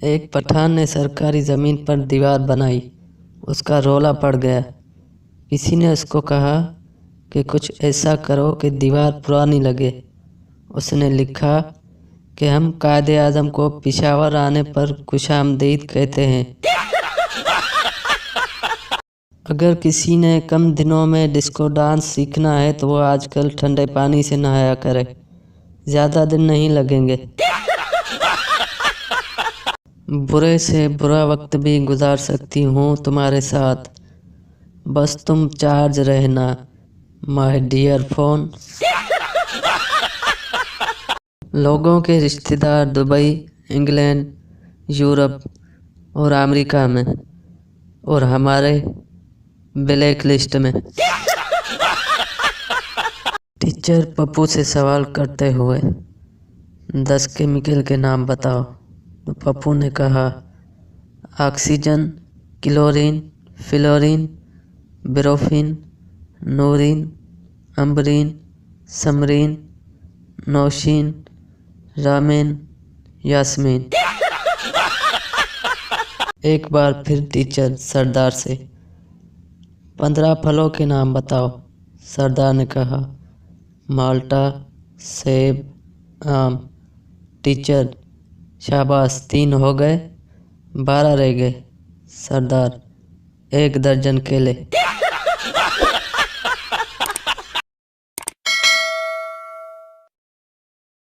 एक पठान ने सरकारी ज़मीन पर दीवार बनाई। उसका रौला पड़ गया। किसी ने उसको कहा कि कुछ ऐसा करो कि दीवार पुरानी लगे। उसने लिखा कि हम कायदे आज़म को पेशावर आने पर खुशामदीद कहते हैं। अगर किसी ने कम दिनों में डिस्को डांस सीखना है तो वो आजकल ठंडे पानी से नहाया करे, ज़्यादा दिन नहीं लगेंगे। बुरे से बुरा वक्त भी गुजार सकती हूँ तुम्हारे साथ, बस तुम चार्ज रहना माय डियर फोन। लोगों के रिश्तेदार दुबई, इंग्लैंड, यूरोप और अमेरिका में, और हमारे ब्लैक लिस्ट में। टीचर पप्पू से सवाल करते हुए 10 केमिकल के नाम बताओ। तो पप्पू ने कहा ऑक्सीजन, क्लोरीन, फ्लोरीन, ब्रोफीन, नोरीन, अम्बरीन, समरीन, नौशीन, रामीन, यास्मीन। एक बार फिर टीचर सरदार से 15 फलों के नाम बताओ। सरदार ने कहा माल्टा, सेब, आम। टीचर शाबाश, 3 हो गए, 12 रह गए। सरदार 1 दर्जन केले।